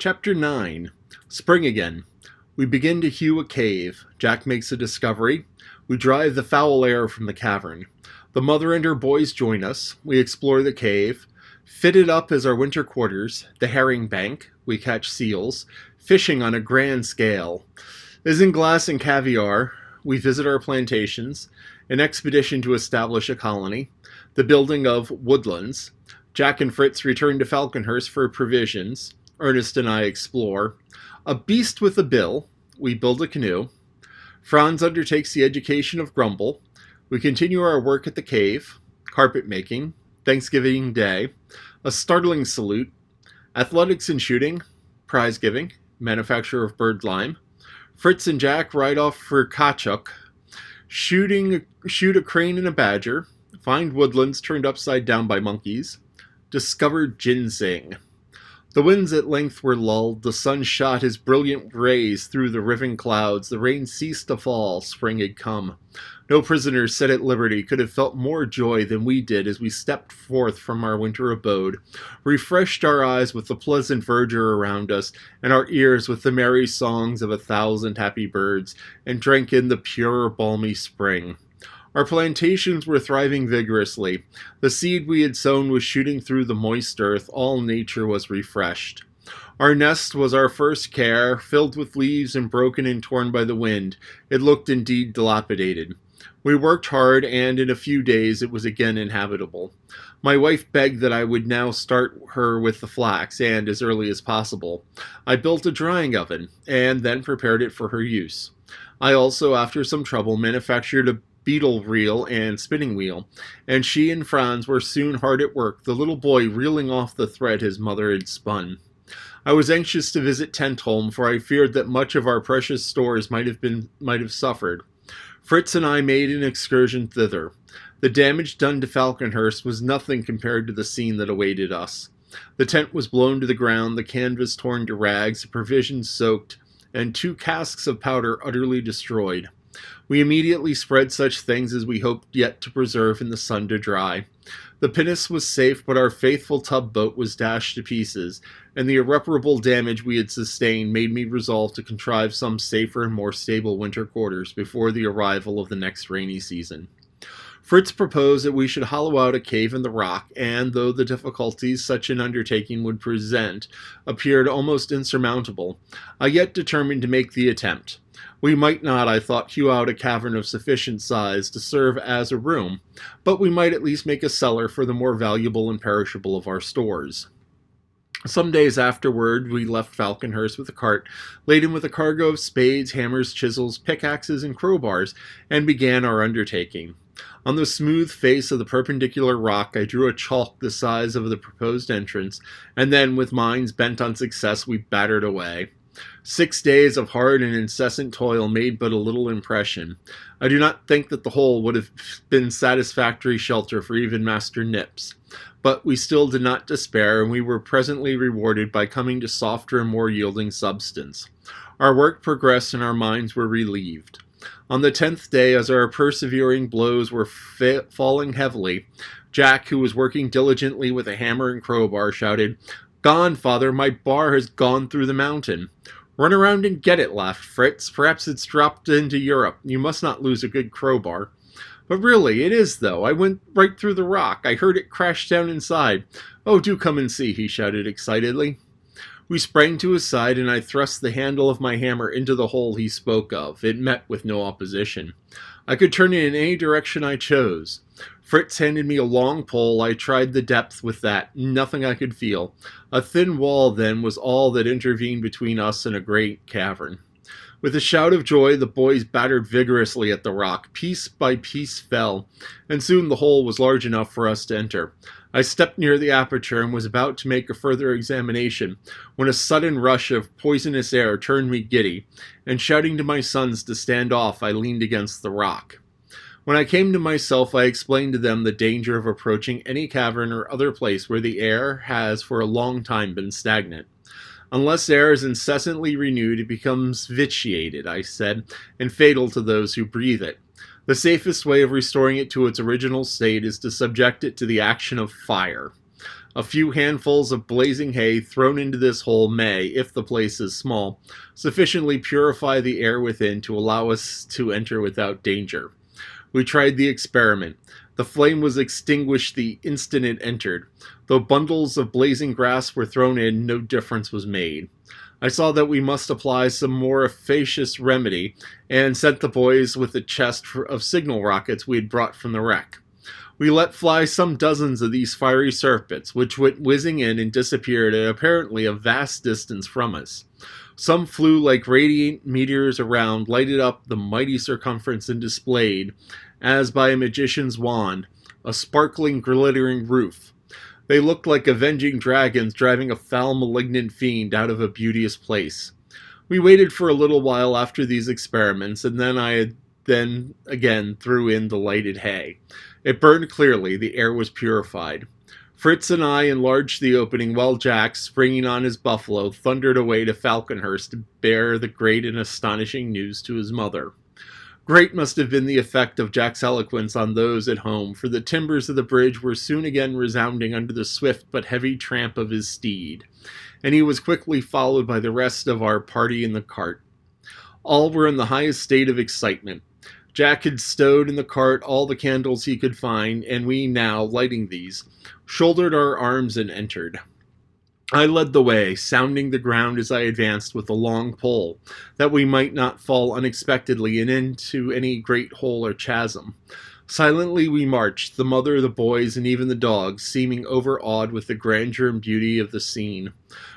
Chapter 9. Spring again. We begin to hew a cave. Jack makes a discovery. We drive the foul air from the cavern. The mother and her boys join us. We explore the cave. Fitted up as our winter quarters. The herring bank. We catch seals. Fishing on a grand scale. Isinglass and caviare. We visit our plantations. An expedition to establish a colony. The building of Woodlands. Jack and Fritz return to Falconhurst for provisions. Ernest and I explore. A beast with a bill. We build a canoe. Franz undertakes the education of Grumble. We continue our work at the cave. Carpet making. Thanksgiving Day. A startling salute. Athletics and shooting. Prize giving. Manufacture of birdlime. Fritz and Jack ride off for caoutchouc. Shoot a crane and a badger. Find woodlands turned upside down by monkeys. Discover ginseng. The winds at length were lulled, the sun shot his brilliant rays through the riven clouds, the rain ceased to fall, spring had come. No prisoners set at liberty could have felt more joy than we did as we stepped forth from our winter abode, refreshed our eyes with the pleasant verdure around us, and our ears with the merry songs of 1,000 happy birds, and drank in the pure, balmy spring. Our plantations were thriving vigorously. The seed we had sown was shooting through the moist earth. All nature was refreshed. Our nest was our first care, filled with leaves and broken and torn by the wind. It looked indeed dilapidated. We worked hard, and in a few days it was again inhabitable. My wife begged that I would now start her with the flax, and as early as possible. I built a drying oven, and then prepared it for her use. I also, after some trouble, manufactured a beetle reel and spinning wheel, and she and Franz were soon hard at work, the little boy reeling off the thread his mother had spun. I was anxious to visit Tentholm, for I feared that much of our precious stores might have suffered. Fritz and I made an excursion thither. The damage done to Falconhurst was nothing compared to the scene that awaited us. The tent was blown to the ground, the canvas torn to rags, the provisions soaked, and 2 casks of powder utterly destroyed. We immediately spread such things as we hoped yet to preserve in the sun to dry. The pinnace was safe, but our faithful tub-boat was dashed to pieces, and the irreparable damage we had sustained made me resolve to contrive some safer and more stable winter quarters before the arrival of the next rainy season. Fritz proposed that we should hollow out a cave in the rock, and, though the difficulties such an undertaking would present appeared almost insurmountable, I yet determined to make the attempt. We might not, I thought, hew out a cavern of sufficient size to serve as a room, but we might at least make a cellar for the more valuable and perishable of our stores. Some days afterward, we left Falconhurst with a cart laden with a cargo of spades, hammers, chisels, pickaxes, and crowbars, and began our undertaking. On the smooth face of the perpendicular rock, I drew a chalk the size of the proposed entrance, and then, with minds bent on success, we battered away. 6 days of hard and incessant toil made but a little impression. I do not think that the whole would have been satisfactory shelter for even Master Nips. But we still did not despair, and we were presently rewarded by coming to softer and more yielding substance. Our work progressed, and our minds were relieved. On the 10th day, as our persevering blows were falling heavily, Jack, who was working diligently with a hammer and crowbar, shouted, "Gone, father, my bar has gone through the mountain." "Run around and get it," laughed Fritz. "Perhaps it's dropped into Europe. You must not lose a good crowbar." "But really, it is, though. I went right through the rock. I heard it crash down inside. Oh, do come and see," he shouted excitedly. We sprang to his side, and I thrust the handle of my hammer into the hole he spoke of. It met with no opposition. I could turn it in any direction I chose. Fritz handed me a long pole. I tried the depth with that. Nothing I could feel. A thin wall, then, was all that intervened between us and a great cavern. With a shout of joy, the boys battered vigorously at the rock. Piece by piece fell, and soon the hole was large enough for us to enter. I stepped near the aperture and was about to make a further examination, when a sudden rush of poisonous air turned me giddy, and shouting to my sons to stand off, I leaned against the rock. When I came to myself, I explained to them the danger of approaching any cavern or other place where the air has for a long time been stagnant. Unless air is incessantly renewed, it becomes vitiated, I said, and fatal to those who breathe it. The safest way of restoring it to its original state is to subject it to the action of fire. A few handfuls of blazing hay thrown into this hole may, if the place is small, sufficiently purify the air within to allow us to enter without danger. We tried the experiment. The flame was extinguished the instant it entered. Though bundles of blazing grass were thrown in, no difference was made. I saw that we must apply some more efficacious remedy, and sent the boys with a chest of signal rockets we had brought from the wreck. We let fly some dozens of these fiery serpents, which went whizzing in and disappeared at apparently a vast distance from us. Some flew like radiant meteors around, lighted up the mighty circumference, and displayed, as by a magician's wand, a sparkling, glittering roof. They looked like avenging dragons driving a foul, malignant fiend out of a beauteous place. We waited for a little while after these experiments, and then I again threw in the lighted hay. It burned clearly, the air was purified. Fritz and I enlarged the opening while Jack, springing on his buffalo, thundered away to Falconhurst to bear the great and astonishing news to his mother. Great must have been the effect of Jack's eloquence on those at home, for the timbers of the bridge were soon again resounding under the swift but heavy tramp of his steed, and he was quickly followed by the rest of our party in the cart. All were in the highest state of excitement. Jack had stowed in the cart all the candles he could find, and we now, lighting these, shouldered our arms and entered. I led the way, sounding the ground as I advanced with a long pole, that we might not fall unexpectedly into any great hole or chasm. Silently we marched, the mother, the boys, and even the dogs, seeming overawed with the grandeur and beauty of the scene.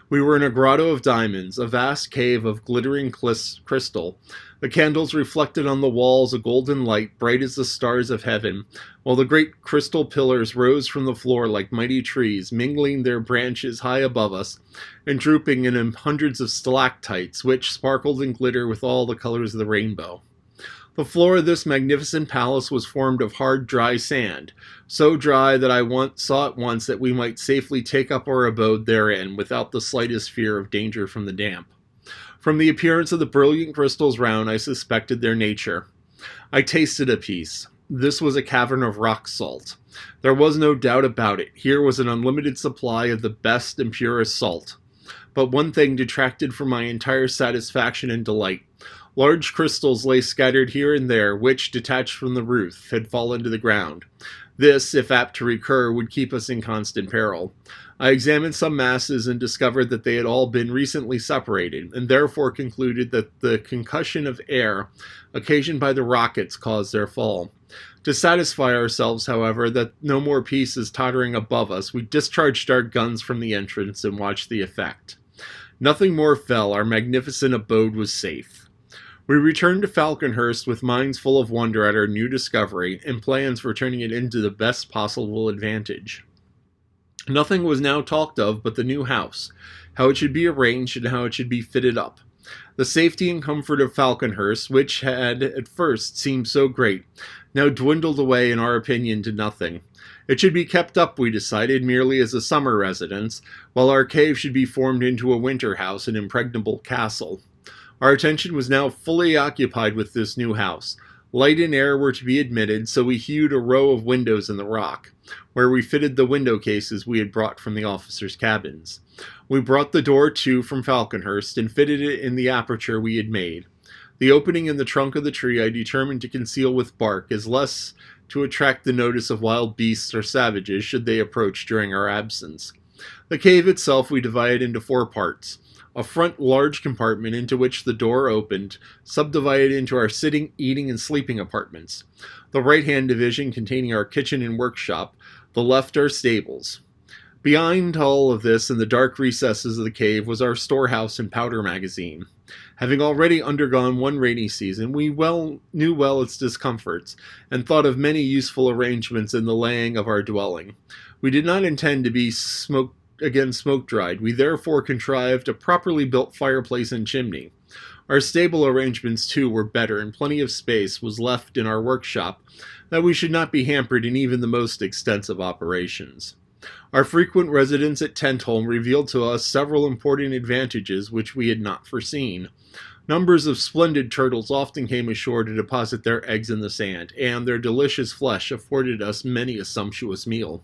We were in a grotto of diamonds, a vast cave of glittering crystal. The candles reflected on the walls a golden light, bright as the stars of heaven, while the great crystal pillars rose from the floor like mighty trees, mingling their branches high above us, and drooping in hundreds of stalactites, which sparkled and glittered with all the colors of the rainbow. The floor of this magnificent palace was formed of hard, dry sand, so dry that I saw at once that we might safely take up our abode therein without the slightest fear of danger from the damp. From the appearance of the brilliant crystals round, I suspected their nature. I tasted a piece. This was a cavern of rock salt. There was no doubt about it. Here was an unlimited supply of the best and purest salt. But one thing detracted from my entire satisfaction and delight. Large crystals lay scattered here and there, which, detached from the roof, had fallen to the ground. This, if apt to recur, would keep us in constant peril. I examined some masses and discovered that they had all been recently separated, and therefore concluded that the concussion of air occasioned by the rockets caused their fall. To satisfy ourselves, however, that no more pieces tottering above us, we discharged our guns from the entrance and watched the effect. Nothing more fell. Our magnificent abode was safe. We returned to Falconhurst with minds full of wonder at our new discovery and plans for turning it into the best possible advantage. Nothing was now talked of but the new house, how it should be arranged and how it should be fitted up. The safety and comfort of Falconhurst, which had at first seemed so great, now dwindled away in our opinion to nothing. It should be kept up, we decided, merely as a summer residence, while our cave should be formed into a winter house, an impregnable castle. Our attention was now fully occupied with this new house. Light and air were to be admitted, so we hewed a row of windows in the rock, where we fitted the window cases we had brought from the officers' cabins. We brought the door, too, from Falconhurst, and fitted it in the aperture we had made. The opening in the trunk of the tree I determined to conceal with bark, as less to attract the notice of wild beasts or savages should they approach during our absence. The cave itself we divided into 4 parts. A front large compartment into which the door opened, subdivided into our sitting, eating, and sleeping apartments. The right-hand division containing our kitchen and workshop, the left our stables. Behind all of this, in the dark recesses of the cave, was our storehouse and powder magazine. Having already undergone one rainy season, we knew well its discomforts, and thought of many useful arrangements in the laying of our dwelling. We did not intend to be smoke-dried. We therefore contrived a properly built fireplace and chimney. Our stable arrangements, too, were better, and plenty of space was left in our workshop, that we should not be hampered in even the most extensive operations. Our frequent residence at Tentholm revealed to us several important advantages which we had not foreseen. Numbers of splendid turtles often came ashore to deposit their eggs in the sand, and their delicious flesh afforded us many a sumptuous meal.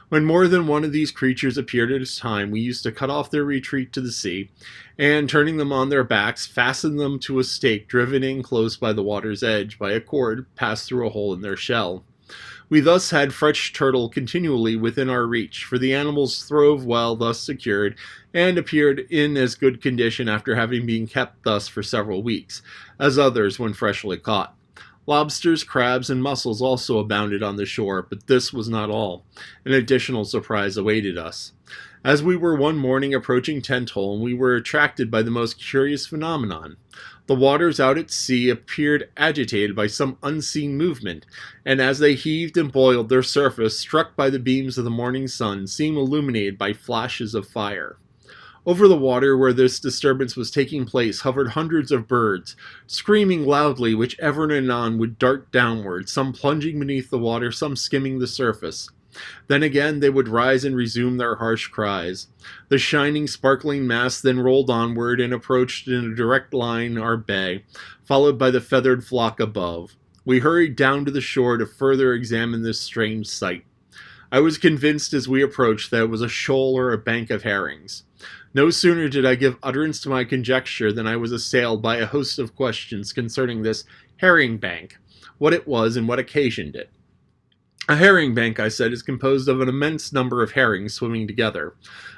When more than one of these creatures appeared at a time, we used to cut off their retreat to the sea, and turning them on their backs, fasten them to a stake driven in close by the water's edge by a cord passed through a hole in their shell. We thus had fresh turtle continually within our reach, for the animals throve well thus secured, and appeared in as good condition after having been kept thus for several weeks, as others when freshly caught. Lobsters, crabs, and mussels also abounded on the shore, but this was not all. An additional surprise awaited us. As we were one morning approaching Tentholm, we were attracted by the most curious phenomenon. The waters out at sea appeared agitated by some unseen movement, and as they heaved and boiled, their surface, struck by the beams of the morning sun, seemed illuminated by flashes of fire. Over the water where this disturbance was taking place hovered hundreds of birds, screaming loudly, which ever and anon would dart downward, some plunging beneath the water, some skimming the surface. Then again they would rise and resume their harsh cries. The shining, sparkling mass then rolled onward and approached in a direct line our bay, followed by the feathered flock above. We hurried down to the shore to further examine this strange sight. I was convinced as we approached that it was a shoal or a bank of herrings. No sooner did I give utterance to my conjecture than I was assailed by a host of questions concerning this herring bank, what it was, and what occasioned it. A herring bank, I said, is composed of an immense number of herrings swimming together.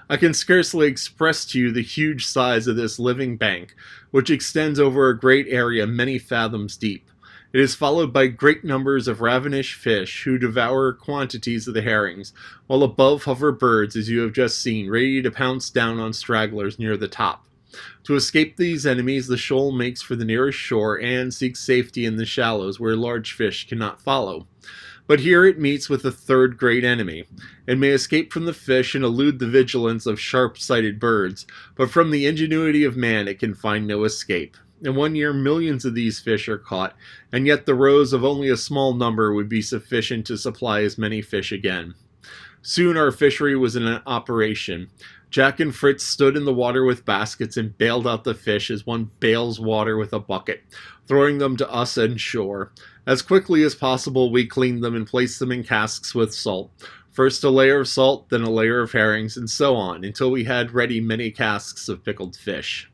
I can scarcely express to you the huge size of this living bank, which extends over a great area many fathoms deep. It is followed by great numbers of ravenous fish, who devour quantities of the herrings, while above hover birds, as you have just seen, ready to pounce down on stragglers near the top. To escape these enemies, the shoal makes for the nearest shore, and seeks safety in the shallows, where large fish cannot follow. But here it meets with a third great enemy. It may escape from the fish and elude the vigilance of sharp-sighted birds, but from the ingenuity of man it can find no escape. In 1 year, millions of these fish are caught, and yet the roes of only a small number would be sufficient to supply as many fish again. Soon our fishery was in operation. Jack and Fritz stood in the water with baskets and bailed out the fish as one bails water with a bucket, throwing them to us and shore. As quickly as possible we cleaned them and placed them in casks with salt. First a layer of salt, then a layer of herrings, and so on, until we had ready many casks of pickled fish.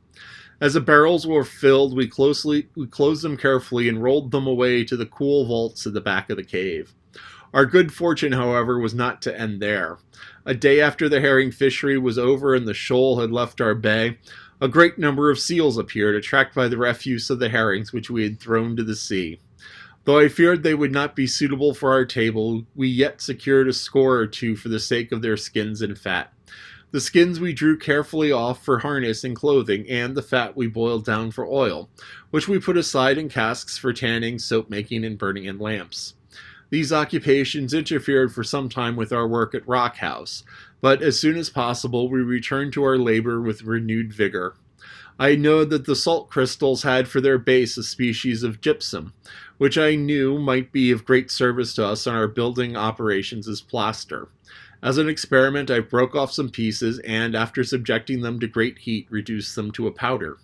As the barrels were filled, we closed them carefully and rolled them away to the cool vaults at the back of the cave. Our good fortune, however, was not to end there. A day after the herring fishery was over and the shoal had left our bay, a great number of seals appeared, attracted by the refuse of the herrings which we had thrown to the sea. Though I feared they would not be suitable for our table, we yet secured a score or two for the sake of their skins and fat. The skins we drew carefully off for harness and clothing, and the fat we boiled down for oil, which we put aside in casks for tanning, soap-making, and burning in lamps. These occupations interfered for some time with our work at Rock House, but as soon as possible we returned to our labor with renewed vigor. I know that the salt crystals had for their base a species of gypsum, which I knew might be of great service to us in our building operations as plaster. As an experiment, I broke off some pieces and, after subjecting them to great heat, reduced them to a powder.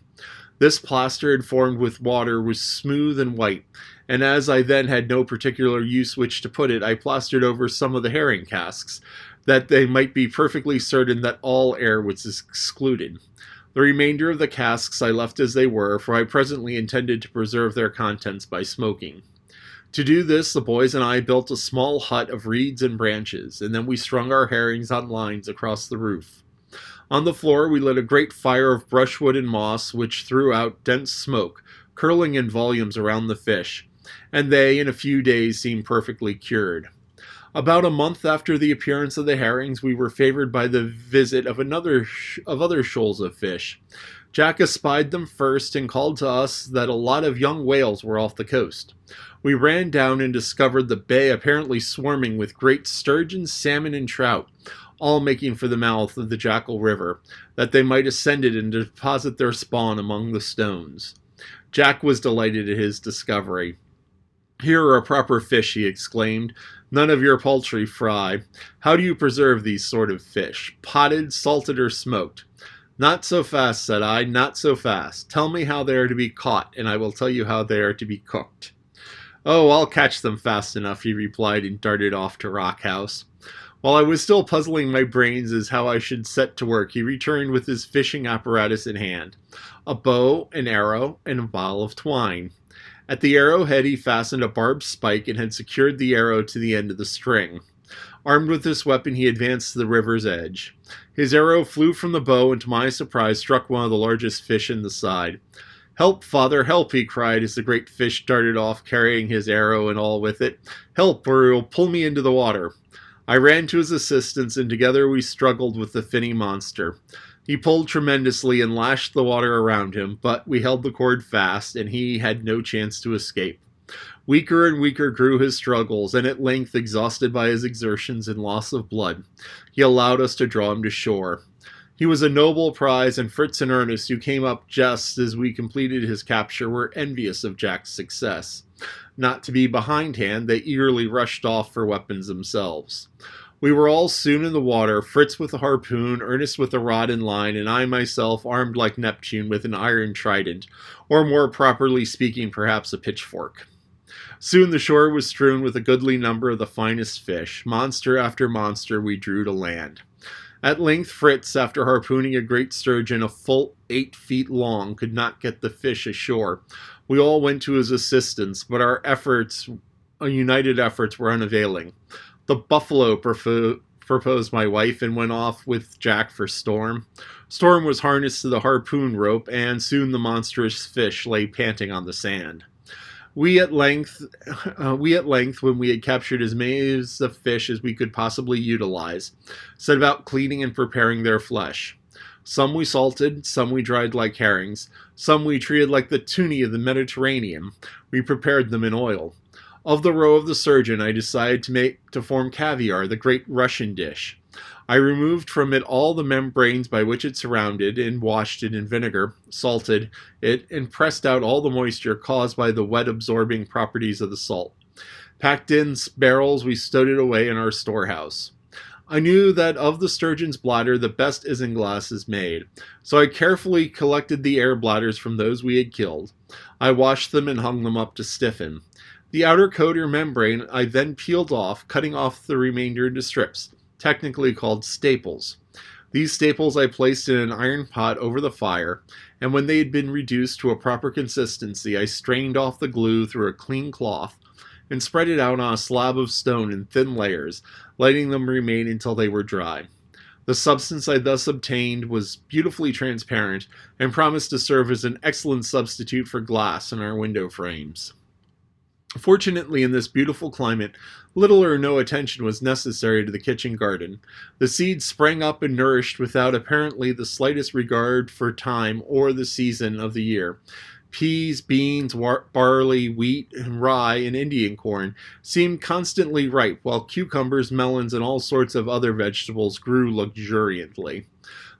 This plaster, had formed with water, was smooth and white, and as I then had no particular use which to put it, I plastered over some of the herring casks, that they might be perfectly certain that all air was excluded. The remainder of the casks I left as they were, for I presently intended to preserve their contents by smoking. To do this, the boys and I built a small hut of reeds and branches, and then we strung our herrings on lines across the roof. On the floor we lit a great fire of brushwood and moss, which threw out dense smoke, curling in volumes around the fish, and they, in a few days, seemed perfectly cured. About a month after the appearance of the herrings, we were favored by the visit of other shoals of fish. Jack espied them first and called to us that a lot of young whales were off the coast. We ran down and discovered the bay apparently swarming with great sturgeon, salmon, and trout, all making for the mouth of the Jackal River, that they might ascend it and deposit their spawn among the stones. Jack was delighted at his discovery. "Here are proper fish," he exclaimed. "None of your paltry fry. How do you preserve these sort of fish? Potted, salted, or smoked?" "Not so fast," said I, "not so fast. Tell me how they are to be caught, and I will tell you how they are to be cooked." "Oh, I'll catch them fast enough," he replied, and darted off to Rock House. While I was still puzzling my brains as how I should set to work, he returned with his fishing apparatus in hand, a bow, an arrow, and a ball of twine. At the arrowhead he fastened a barbed spike and had secured the arrow to the end of the string. Armed with this weapon he advanced to the river's edge. His arrow flew from the bow and to my surprise struck one of the largest fish in the side. "Help, father, help!" he cried as the great fish darted off, carrying his arrow and all with it. "Help, or it will pull me into the water." I ran to his assistance, and together we struggled with the finny monster. He pulled tremendously and lashed the water around him, but we held the cord fast, and he had no chance to escape. Weaker and weaker grew his struggles, and at length, exhausted by his exertions and loss of blood, he allowed us to draw him to shore. He was a noble prize, and Fritz and Ernest, who came up just as we completed his capture, were envious of Jack's success. Not to be behindhand, they eagerly rushed off for weapons themselves. We were all soon in the water, Fritz with a harpoon, Ernest with a rod and line, and I myself armed like Neptune with an iron trident, or more properly speaking, perhaps a pitchfork. Soon the shore was strewn with a goodly number of the finest fish. Monster after monster we drew to land. At length Fritz, after harpooning a great sturgeon a full 8 feet long, could not get the fish ashore. We all went to his assistance, but our united efforts were unavailing. The buffalo proposed my wife and went off with Jack for Storm. Storm was harnessed to the harpoon rope, and soon the monstrous fish lay panting on the sand. We at length, when we had captured as many of the fish as we could possibly utilize, set about cleaning and preparing their flesh. Some we salted, some we dried like herrings, some we treated like the tuni of the Mediterranean. We prepared them in oil. Of the roe of the sturgeon, I decided to form caviare, the great Russian dish. I removed from it all the membranes by which it surrounded, and washed it in vinegar, salted it, and pressed out all the moisture caused by the wet-absorbing properties of the salt. Packed in barrels, we stowed it away in our storehouse. I knew that of the sturgeon's bladder the best isinglass is made, so I carefully collected the air bladders from those we had killed. I washed them and hung them up to stiffen. The outer coat or membrane I then peeled off, cutting off the remainder into strips, technically called staples. These staples I placed in an iron pot over the fire, and when they had been reduced to a proper consistency, I strained off the glue through a clean cloth and spread it out on a slab of stone in thin layers, letting them remain until they were dry. The substance I thus obtained was beautifully transparent and promised to serve as an excellent substitute for glass in our window frames. Fortunately, in this beautiful climate, little or no attention was necessary to the kitchen garden. The seeds sprang up and nourished without apparently the slightest regard for time or the season of the year. Peas, beans, barley, wheat, and rye, and Indian corn seemed constantly ripe, while cucumbers, melons, and all sorts of other vegetables grew luxuriantly.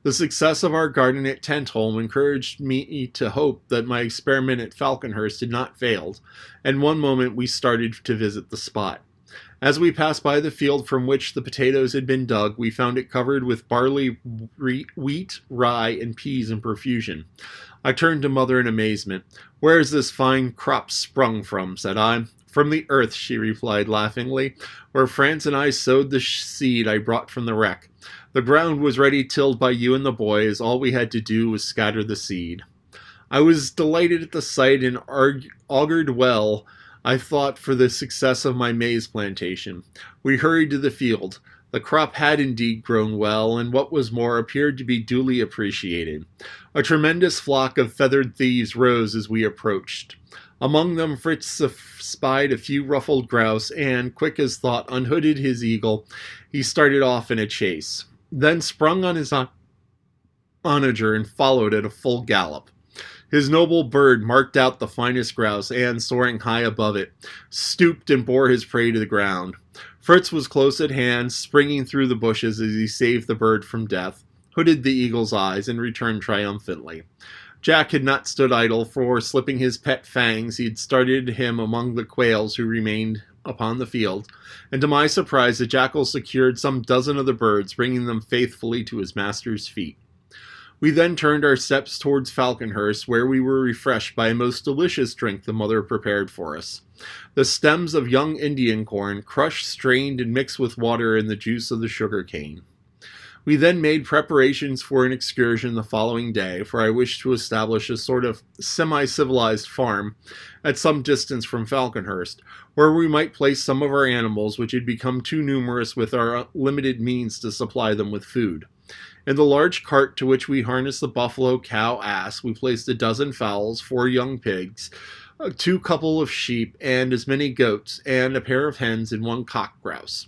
The success of our garden at Tentholm encouraged me to hope that my experiment at Falconhurst had not failed, and one moment we started to visit the spot. As we passed by the field from which the potatoes had been dug, we found it covered with barley, wheat, rye, and peas in profusion. I turned to Mother in amazement. "Where is this fine crop sprung from?" said I. "From the earth," she replied laughingly, "where Franz and I sowed the seed I brought from the wreck. The ground was ready tilled by you and the boys. All we had to do was scatter the seed." I was delighted at the sight and augured well, I thought, for the success of my maize plantation. We hurried to the field. The crop had indeed grown well, and what was more, appeared to be duly appreciated. A tremendous flock of feathered thieves rose as we approached. Among them Fritz spied a few ruffled grouse, and, quick as thought, unhooded his eagle. He started off in a chase, then sprung on his onager and followed at a full gallop. His noble bird marked out the finest grouse, and, soaring high above it, stooped and bore his prey to the ground. Fritz was close at hand, springing through the bushes as he saved the bird from death, hooded the eagle's eyes, and returned triumphantly. Jack had not stood idle, for, slipping his pet fangs, he had started him among the quails who remained upon the field, and to my surprise the jackal secured some dozen of the birds, bringing them faithfully to his master's feet. We then turned our steps towards Falconhurst, where we were refreshed by a most delicious drink the mother prepared for us. The stems of young Indian corn, crushed, strained, and mixed with water and the juice of the sugar cane. We then made preparations for an excursion the following day, for I wished to establish a sort of semi-civilized farm at some distance from Falconhurst, where we might place some of our animals which had become too numerous with our limited means to supply them with food. In the large cart to which we harnessed the buffalo, cow, ass, we placed a dozen fowls, 4 young pigs, 2 couple of sheep, and as many goats, and a pair of hens and 1 cock grouse.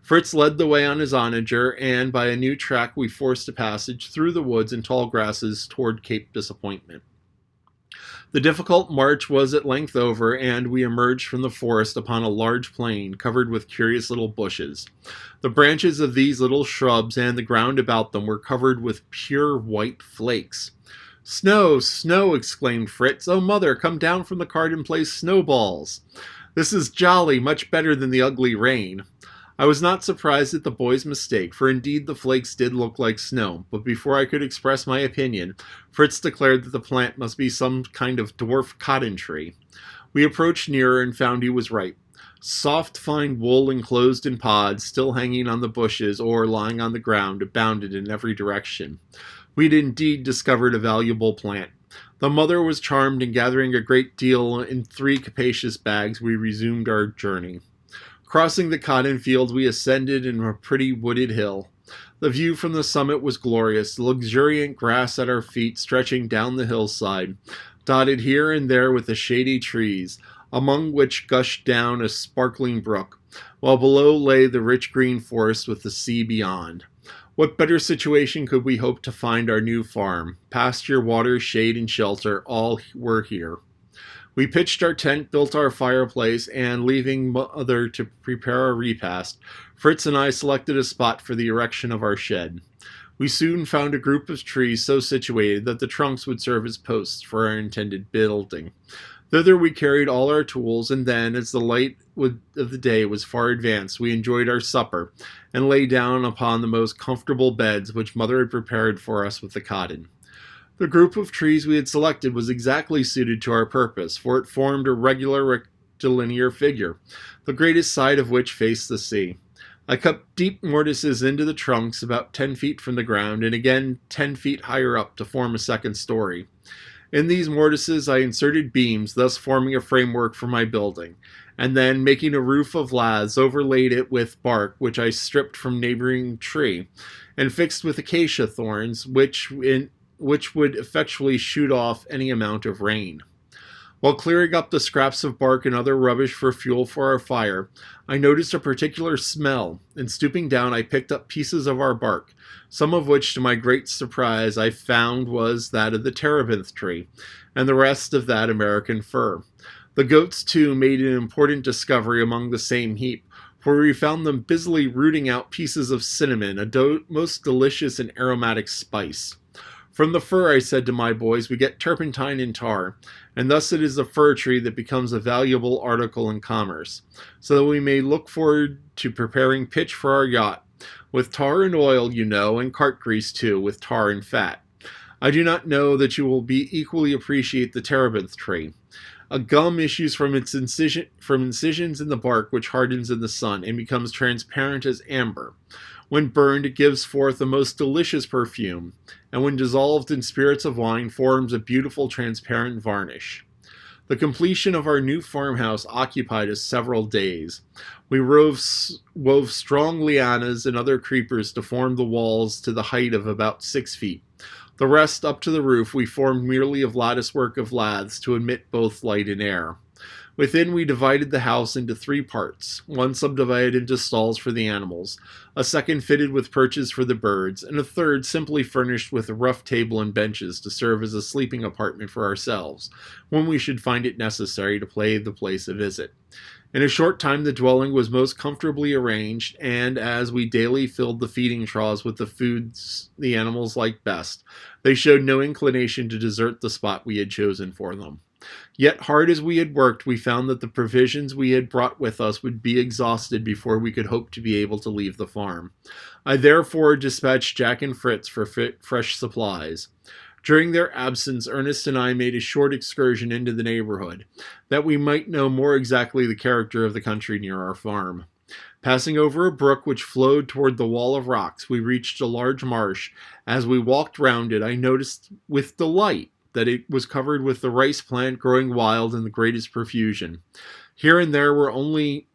Fritz led the way on his onager, and by a new track we forced a passage through the woods and tall grasses toward Cape Disappointment. The difficult march was at length over, and we emerged from the forest upon a large plain covered with curious little bushes. The branches of these little shrubs and the ground about them were covered with pure white flakes. "Snow, snow!" exclaimed Fritz. "Oh, mother, come down from the cart and play snowballs. This is jolly, much better than the ugly rain." I was not surprised at the boy's mistake, for indeed the flakes did look like snow, but before I could express my opinion, Fritz declared that the plant must be some kind of dwarf cotton tree. We approached nearer and found he was right. Soft, fine wool enclosed in pods, still hanging on the bushes or lying on the ground, abounded in every direction. We'd indeed discovered a valuable plant. The mother was charmed, and gathering a great deal in 3 capacious bags, we resumed our journey. Crossing the cotton field, we ascended in a pretty wooded hill. The view from the summit was glorious, the luxuriant grass at our feet stretching down the hillside, dotted here and there with the shady trees, among which gushed down a sparkling brook, while below lay the rich green forest with the sea beyond. What better situation could we hope to find our new farm? Pasture, water, shade, and shelter, all were here. We pitched our tent, built our fireplace, and leaving Mother to prepare our repast, Fritz and I selected a spot for the erection of our shed. We soon found a group of trees so situated that the trunks would serve as posts for our intended building. Thither we carried all our tools, and then, as the light of the day was far advanced, we enjoyed our supper, and lay down upon the most comfortable beds which Mother had prepared for us with the cotton. The group of trees we had selected was exactly suited to our purpose, for it formed a regular rectilinear figure, the greatest side of which faced the sea. I cut deep mortises into the trunks about 10 feet from the ground, and again 10 feet higher up to form a second story. In these mortises I inserted beams, thus forming a framework for my building, and then, making a roof of laths, overlaid it with bark which I stripped from neighboring tree, and fixed with acacia thorns, which would effectually shoot off any amount of rain. While clearing up the scraps of bark and other rubbish for fuel for our fire, I noticed a particular smell, and stooping down I picked up pieces of our bark, some of which, to my great surprise, I found was that of the terebinth tree, and the rest of that American fir. The goats, too, made an important discovery among the same heap, for we found them busily rooting out pieces of cinnamon, a most delicious and aromatic spice. From the fir, I said to my boys, we get turpentine and tar, and thus it is the fir tree that becomes a valuable article in commerce, so that we may look forward to preparing pitch for our yacht, with tar and oil, you know, and cart grease too, with tar and fat. I do not know that you will equally appreciate the terebinth tree. A gum issues from incisions in the bark which hardens in the sun and becomes transparent as amber. When burned, it gives forth a most delicious perfume, and when dissolved in spirits of wine, forms a beautiful transparent varnish. The completion of our new farmhouse occupied us several days. We wove strong lianas and other creepers to form the walls to the height of about 6 feet. The rest, up to the roof, we formed merely of latticework of laths to admit both light and air. Within, we divided the house into 3 parts, one subdivided into stalls for the animals, a second fitted with perches for the birds, and a third simply furnished with a rough table and benches to serve as a sleeping apartment for ourselves, when we should find it necessary to pay the place a visit. In a short time the dwelling was most comfortably arranged, and as we daily filled the feeding troughs with the foods the animals liked best, they showed no inclination to desert the spot we had chosen for them. Yet, hard as we had worked, we found that the provisions we had brought with us would be exhausted before we could hope to be able to leave the farm. I therefore dispatched Jack and Fritz for fresh supplies. During their absence, Ernest and I made a short excursion into the neighborhood, that we might know more exactly the character of the country near our farm. Passing over a brook which flowed toward the wall of rocks, we reached a large marsh. As we walked round it, I noticed with delight that it was covered with the rice plant growing wild in the greatest profusion. Here and there only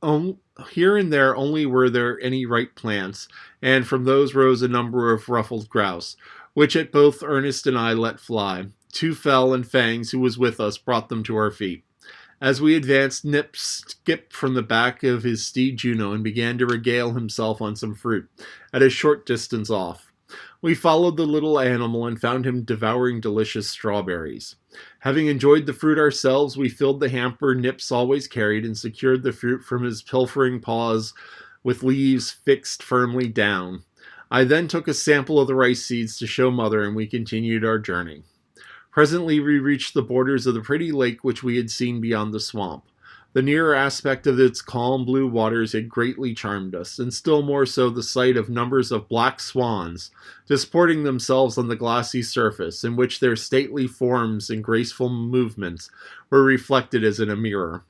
were there any ripe plants, and from those rose a number of ruffled grouse, which at both Ernest and I let fly. Two fell, and Fangs, who was with us, brought them to our feet. As we advanced, Nip skipped from the back of his steed Juno and began to regale himself on some fruit, at a short distance off. We followed the little animal and found him devouring delicious strawberries. Having enjoyed the fruit ourselves, we filled the hamper Nips always carried and secured the fruit from his pilfering paws with leaves fixed firmly down. I then took a sample of the rice seeds to show Mother, and we continued our journey. Presently we reached the borders of the pretty lake which we had seen beyond the swamp. The nearer aspect of its calm blue waters had greatly charmed us, and still more so the sight of numbers of black swans, disporting themselves on the glassy surface, in which their stately forms and graceful movements were reflected as in a mirror.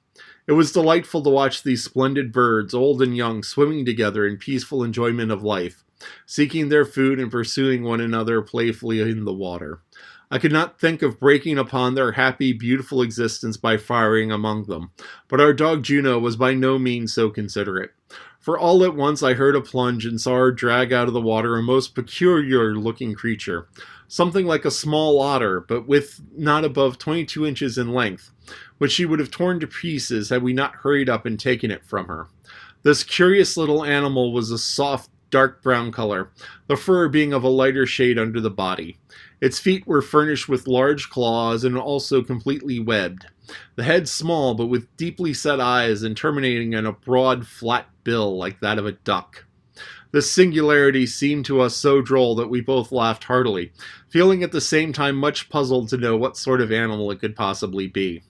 It was delightful to watch these splendid birds, old and young, swimming together in peaceful enjoyment of life, seeking their food and pursuing one another playfully in the water. I could not think of breaking upon their happy, beautiful existence by firing among them, but our dog Juno was by no means so considerate. For all at once I heard a plunge and saw her drag out of the water a most peculiar-looking creature, something like a small otter, but with not above 22 inches in length, which she would have torn to pieces had we not hurried up and taken it from her. This curious little animal was a soft, dark brown color, the fur being of a lighter shade under the body. Its feet were furnished with large claws and also completely webbed. The head small, but with deeply set eyes and terminating in a broad, flat bill like that of a duck. This singularity seemed to us so droll that we both laughed heartily, feeling at the same time much puzzled to know what sort of animal it could possibly be.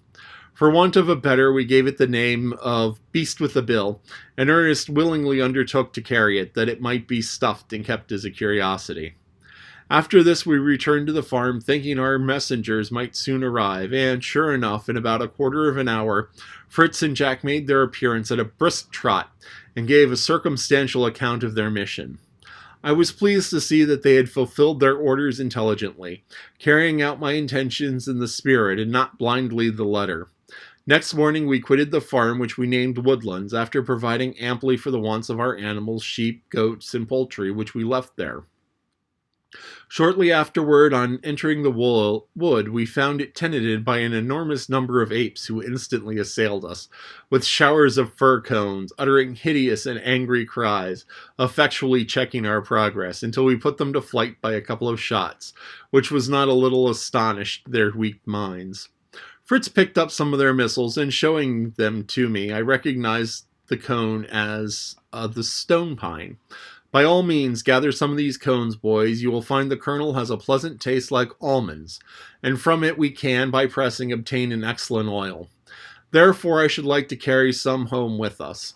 For want of a better, we gave it the name of Beast with a Bill, and Ernest willingly undertook to carry it, that it might be stuffed and kept as a curiosity. After this we returned to the farm, thinking our messengers might soon arrive, and sure enough, in about a quarter of an hour, Fritz and Jack made their appearance at a brisk trot, and gave a circumstantial account of their mission. I was pleased to see that they had fulfilled their orders intelligently, carrying out my intentions in the spirit and not blindly the letter. Next morning we quitted the farm, which we named Woodlands, after providing amply for the wants of our animals, sheep, goats, and poultry, which we left there. Shortly afterward, on entering the wood, we found it tenanted by an enormous number of apes, who instantly assailed us, with showers of fir cones, uttering hideous and angry cries, effectually checking our progress, until we put them to flight by a couple of shots, which was not a little astonished their weak minds. Fritz picked up some of their missiles, and showing them to me, I recognized the cone as the stone pine. By all means, gather some of these cones, boys. You will find the kernel has a pleasant taste like almonds, and from it we can, by pressing, obtain an excellent oil. Therefore, I should like to carry some home with us.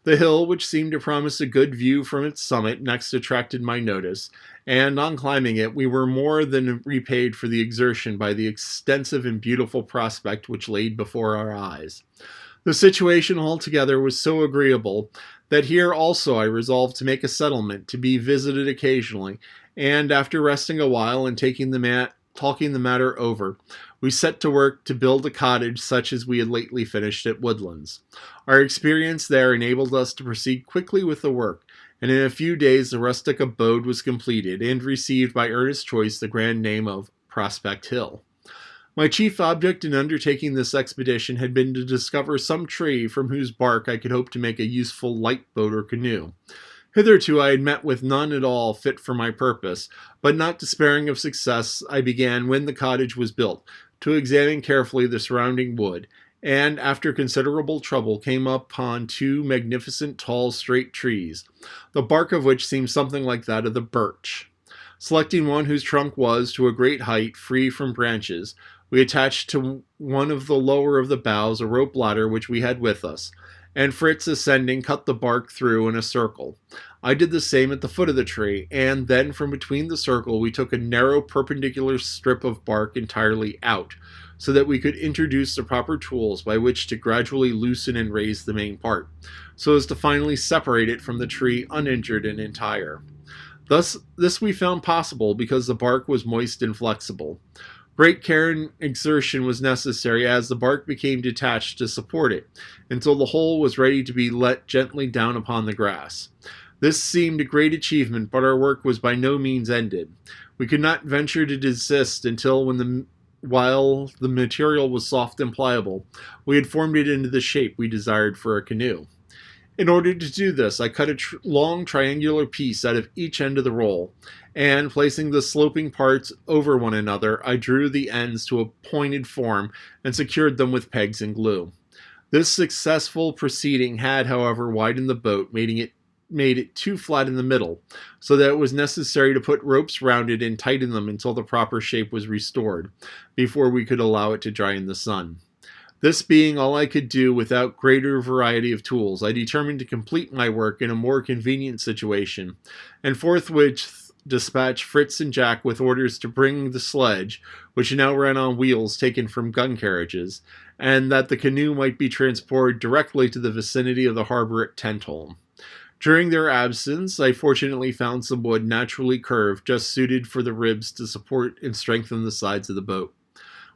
The hill, which seemed to promise a good view from its summit, next attracted my notice, and on climbing it, we were more than repaid for the exertion by the extensive and beautiful prospect which laid before our eyes. The situation altogether was so agreeable that here also I resolved to make a settlement, to be visited occasionally, and after resting a while and talking the matter over, we set to work to build a cottage such as we had lately finished at Woodlands. Our experience there enabled us to proceed quickly with the work, and in a few days the rustic abode was completed, and received by Ernest's choice the grand name of Prospect Hill. My chief object in undertaking this expedition had been to discover some tree from whose bark I could hope to make a useful light boat or canoe. Hitherto I had met with none at all fit for my purpose, but not despairing of success, I began, when the cottage was built, to examine carefully the surrounding wood, and after considerable trouble came upon two magnificent tall straight trees, the bark of which seemed something like that of the birch. Selecting one whose trunk was, to a great height, free from branches, we attached to one of the lower of the boughs a rope ladder which we had with us, and Fritz, ascending, cut the bark through in a circle. I did the same at the foot of the tree, and then from between the circle we took a narrow perpendicular strip of bark entirely out, so that we could introduce the proper tools by which to gradually loosen and raise the main part, so as to finally separate it from the tree uninjured and entire. This we found possible because the bark was moist and flexible. Great care and exertion was necessary, as the bark became detached to support it, until the whole was ready to be let gently down upon the grass. This seemed a great achievement, but our work was by no means ended. We could not venture to desist until, while the material was soft and pliable, we had formed it into the shape we desired for a canoe. In order to do this, I cut a long triangular piece out of each end of the roll, and, placing the sloping parts over one another, I drew the ends to a pointed form and secured them with pegs and glue. This successful proceeding had, however, widened the boat, made it too flat in the middle, so that it was necessary to put ropes round it and tighten them until the proper shape was restored, before we could allow it to dry in the sun. This being all I could do without greater variety of tools, I determined to complete my work in a more convenient situation, and forthwith dispatched Fritz and Jack with orders to bring the sledge, which now ran on wheels taken from gun carriages, and that the canoe might be transported directly to the vicinity of the harbor at Tentholm. During their absence, I fortunately found some wood naturally curved, just suited for the ribs to support and strengthen the sides of the boat.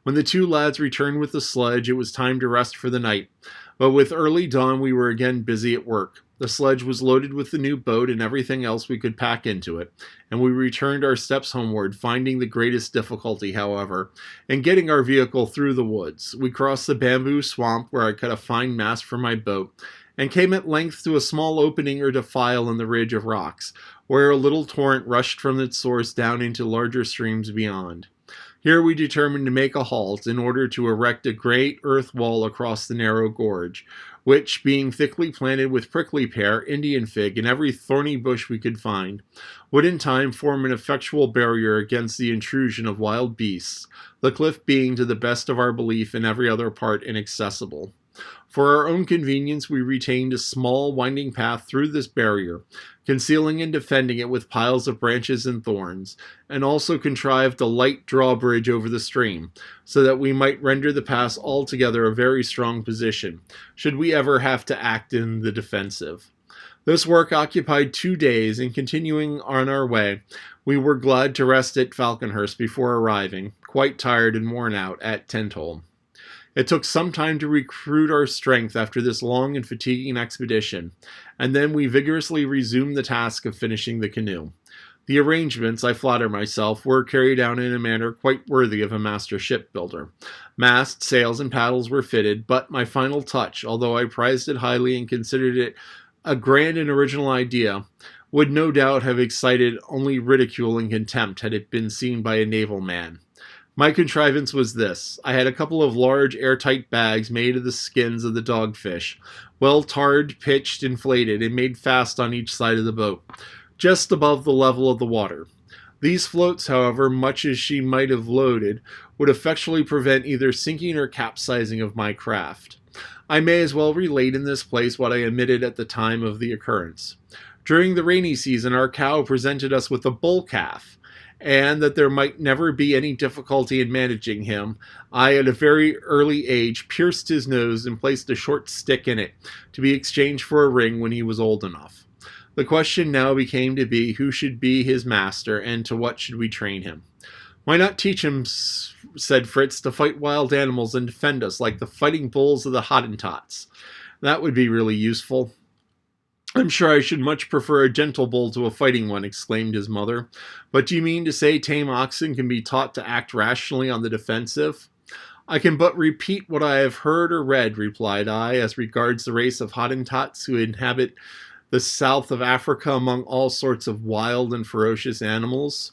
When the two lads returned with the sledge, it was time to rest for the night, but with early dawn we were again busy at work. The sledge was loaded with the new boat and everything else we could pack into it, and we returned our steps homeward, finding the greatest difficulty, however, in getting our vehicle through the woods. We crossed the bamboo swamp, where I cut a fine mast for my boat, and came at length to a small opening or defile in the ridge of rocks, where a little torrent rushed from its source down into larger streams beyond. Here we determined to make a halt in order to erect a great earth wall across the narrow gorge, which, being thickly planted with prickly pear, Indian fig, and every thorny bush we could find, would in time form an effectual barrier against the intrusion of wild beasts, the cliff being, to the best of our belief, in every other part inaccessible. For our own convenience, we retained a small winding path through this barrier, concealing and defending it with piles of branches and thorns, and also contrived a light drawbridge over the stream, so that we might render the pass altogether a very strong position, should we ever have to act in the defensive. This work occupied 2 days, and continuing on our way, we were glad to rest at Falconhurst before arriving, quite tired and worn out, at Tentholm. It took some time to recruit our strength after this long and fatiguing expedition, and then we vigorously resumed the task of finishing the canoe. The arrangements, I flatter myself, were carried out in a manner quite worthy of a master shipbuilder. Mast, sails, and paddles were fitted, but my final touch, although I prized it highly and considered it a grand and original idea, would no doubt have excited only ridicule and contempt had it been seen by a naval man. My contrivance was this. I had a couple of large airtight bags made of the skins of the dogfish, well tarred, pitched, inflated, and made fast on each side of the boat, just above the level of the water. These floats, however, much as she might have loaded, would effectually prevent either sinking or capsizing of my craft. I may as well relate in this place what I omitted at the time of the occurrence. During the rainy season, our cow presented us with a bull calf, and that there might never be any difficulty in managing him, I, at a very early age, pierced his nose and placed a short stick in it, to be exchanged for a ring when he was old enough. The question now became to be who should be his master, and to what should we train him. Why not teach him, said Fritz, to fight wild animals and defend us, like the fighting bulls of the Hottentots? That would be really useful. I'm sure I should much prefer a gentle bull to a fighting one, exclaimed his mother. But do you mean to say tame oxen can be taught to act rationally on the defensive? I can but repeat what I have heard or read, replied I, as regards the race of Hottentots who inhabit the south of Africa among all sorts of wild and ferocious animals.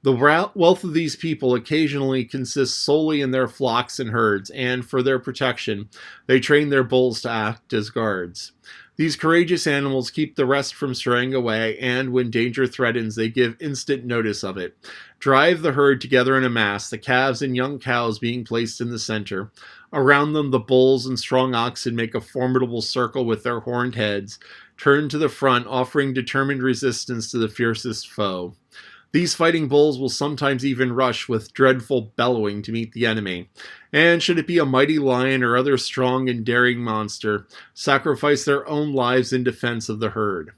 The wealth of these people occasionally consists solely in their flocks and herds, and for their protection, they train their bulls to act as guards. These courageous animals keep the rest from straying away, and when danger threatens, they give instant notice of it. Drive the herd together in a mass, the calves and young cows being placed in the center. Around them, the bulls and strong oxen make a formidable circle with their horned heads, turned to the front, offering determined resistance to the fiercest foe. These fighting bulls will sometimes even rush with dreadful bellowing to meet the enemy, and should it be a mighty lion or other strong and daring monster, sacrifice their own lives in defense of the herd.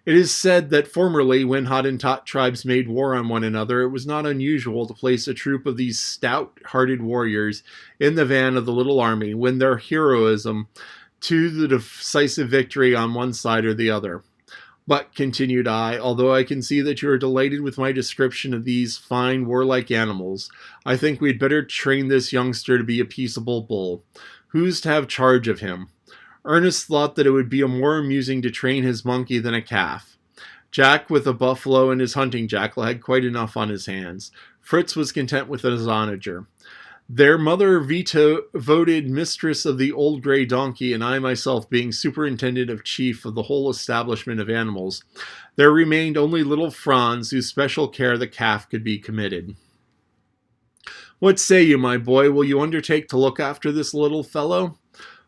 It is said that formerly, when Hottentot tribes made war on one another, it was not unusual to place a troop of these stout-hearted warriors in the van of the little army, when their heroism to the decisive victory on one side or the other. But, continued I, although I can see that you are delighted with my description of these fine warlike animals, I think we'd better train this youngster to be a peaceable bull. Who's to have charge of him? Ernest thought that it would be more amusing to train his monkey than a calf. Jack, with a buffalo and his hunting jackal, had quite enough on his hands. Fritz was content with his onager. Their mother voted mistress of the old gray donkey, and I myself being superintendent of chief of the whole establishment of animals, there remained only little Franz, whose special care the calf could be committed. What say you, my boy? Will you undertake to look after this little fellow?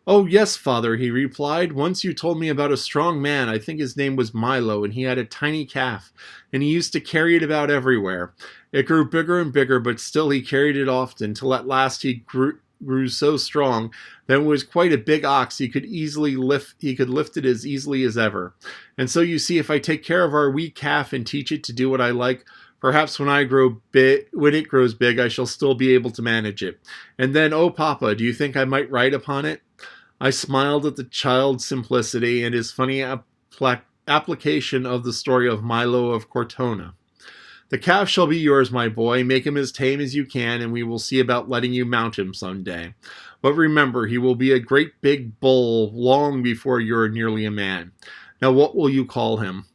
Oh, yes, father, he replied. Once you told me about a strong man, I think his name was Milo, and he had a tiny calf, and he used to carry it about everywhere. It grew bigger and bigger, but still he carried it often, till at last he grew so strong that it was quite a big ox. He could lift it as easily as ever. And so you see, if I take care of our wee calf and teach it to do what I like, perhaps when it grows big, I shall still be able to manage it. And then, oh, Papa, do you think I might ride upon it? I smiled at the child's simplicity and his funny application of the story of Milo of Cortona. The calf shall be yours, my boy. Make him as tame as you can, and we will see about letting you mount him some day. But remember, he will be a great big bull long before you're nearly a man. Now, what will you call him?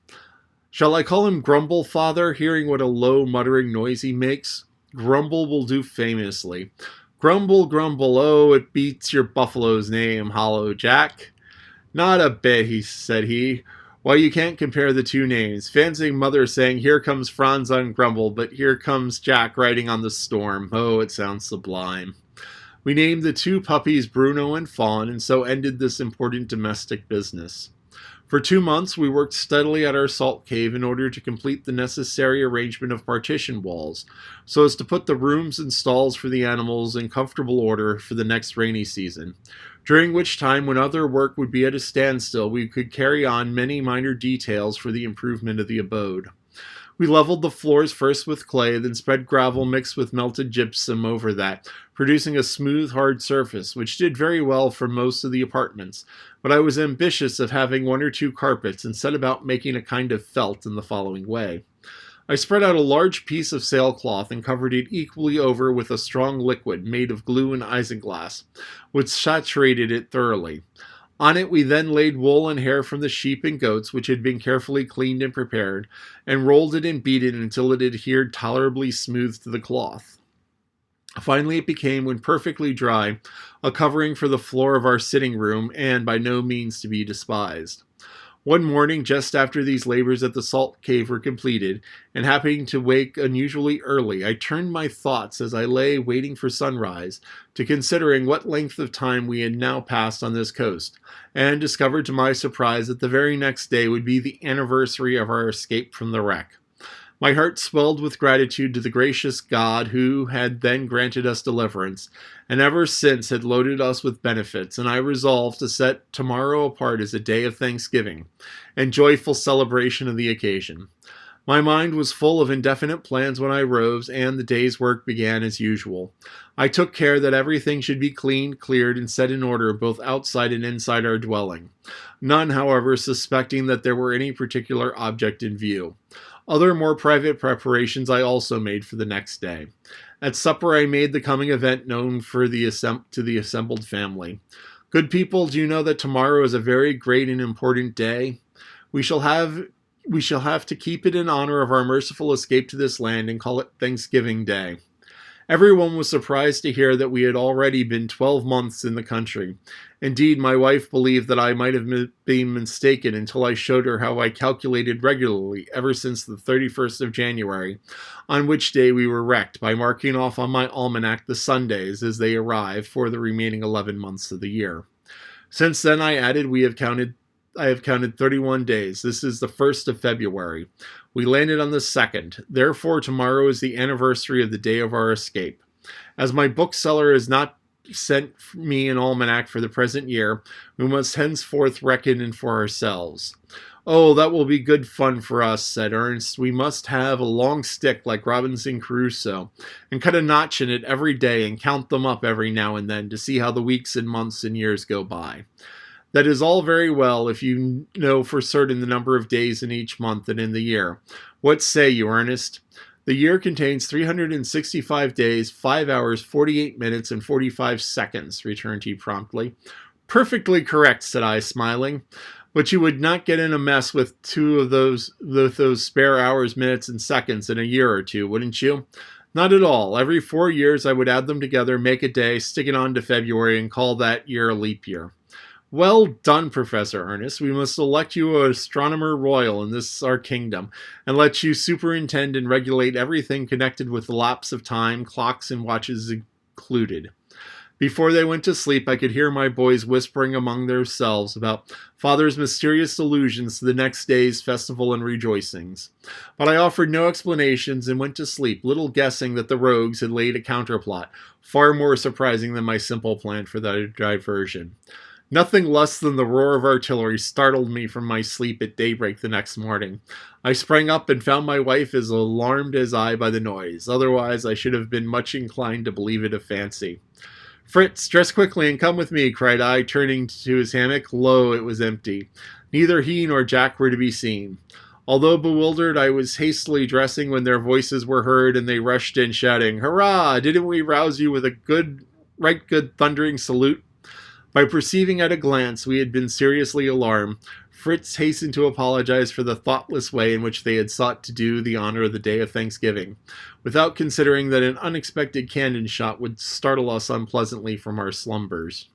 Shall I call him Grumble, father, hearing what a low muttering noise he makes? Grumble will do famously. Grumble, grumble, oh, it beats your buffalo's name, hollow Jack. Not a bit, said he. Why, you can't compare the two names. Fancying mother saying, here comes Franz on Grumble, but here comes Jack riding on the storm. Oh, it sounds sublime. We named the two puppies Bruno and Fawn, and so ended this important domestic business. For 2 months, we worked steadily at our salt cave in order to complete the necessary arrangement of partition walls, so as to put the rooms and stalls for the animals in comfortable order for the next rainy season, during which time, when other work would be at a standstill, we could carry on many minor details for the improvement of the abode. We leveled the floors first with clay, then spread gravel mixed with melted gypsum over that, producing a smooth, hard surface, which did very well for most of the apartments, but I was ambitious of having 1 or 2 carpets, and set about making a kind of felt in the following way. I spread out a large piece of sailcloth and covered it equally over with a strong liquid made of glue and isinglass, which saturated it thoroughly. On it we then laid wool and hair from the sheep and goats, which had been carefully cleaned and prepared, and rolled it and beat it until it adhered tolerably smooth to the cloth. Finally it became, when perfectly dry, a covering for the floor of our sitting room, and by no means to be despised. One morning, just after these labors at the salt cave were completed, and happening to wake unusually early, I turned my thoughts, as I lay waiting for sunrise, to considering what length of time we had now passed on this coast, and discovered to my surprise that the very next day would be the anniversary of our escape from the wreck. My heart swelled with gratitude to the gracious God who had then granted us deliverance, and ever since had loaded us with benefits, and I resolved to set tomorrow apart as a day of thanksgiving and joyful celebration of the occasion. My mind was full of indefinite plans when I rose, and the day's work began as usual. I took care that everything should be cleaned, cleared, and set in order both outside and inside our dwelling, none, however, suspecting that there were any particular object in view. Other more private preparations I also made for the next day. At supper I made the coming event known to the assembled family. Good people, do you know that tomorrow is a very great and important day? We shall have we shall have to keep it in honor of our merciful escape to this land and call it Thanksgiving Day. Everyone was surprised to hear that we had already been 12 months in the country. Indeed, my wife believed that I might have been mistaken until I showed her how I calculated regularly ever since the 31st of January, on which day we were wrecked, by marking off on my almanac the Sundays as they arrived for the remaining 11 months of the year. Since then, I added, I have counted 31 days. This is the 1st of February. We landed on the 2nd. Therefore, tomorrow is the anniversary of the day of our escape. As my bookseller has not sent me an almanac for the present year, we must henceforth reckon in for ourselves. Oh, that will be good fun for us, said Ernest. We must have a long stick like Robinson Crusoe, and cut a notch in it every day and count them up every now and then to see how the weeks and months and years go by. That is all very well if you know for certain the number of days in each month and in the year. What say you, Ernest? The year contains 365 days, 5 hours, 48 minutes, and 45 seconds, returned he promptly. Perfectly correct, said I, smiling. But you would not get in a mess with two of those spare hours, minutes, and seconds in a year or two, wouldn't you? Not at all. Every 4 years I would add them together, make a day, stick it on to February, and call that year a leap year. Well done, Professor Ernest. We must elect you an astronomer royal in this our kingdom, and let you superintend and regulate everything connected with the lapse of time, clocks and watches included. Before they went to sleep, I could hear my boys whispering among themselves about Father's mysterious allusions to the next day's festival and rejoicings. But I offered no explanations and went to sleep, little guessing that the rogues had laid a counterplot, far more surprising than my simple plan for their diversion. Nothing less than the roar of artillery startled me from my sleep at daybreak the next morning. I sprang up and found my wife as alarmed as I by the noise. Otherwise, I should have been much inclined to believe it a fancy. Fritz, dress quickly and come with me, cried I, turning to his hammock. Lo, it was empty. Neither he nor Jack were to be seen. Although bewildered, I was hastily dressing when their voices were heard, and they rushed in, shouting, "Hurrah! Didn't we rouse you with a right good thundering salute?" By perceiving at a glance we had been seriously alarmed, Fritz hastened to apologize for the thoughtless way in which they had sought to do the honor of the day of Thanksgiving, without considering that an unexpected cannon shot would startle us unpleasantly from our slumbers.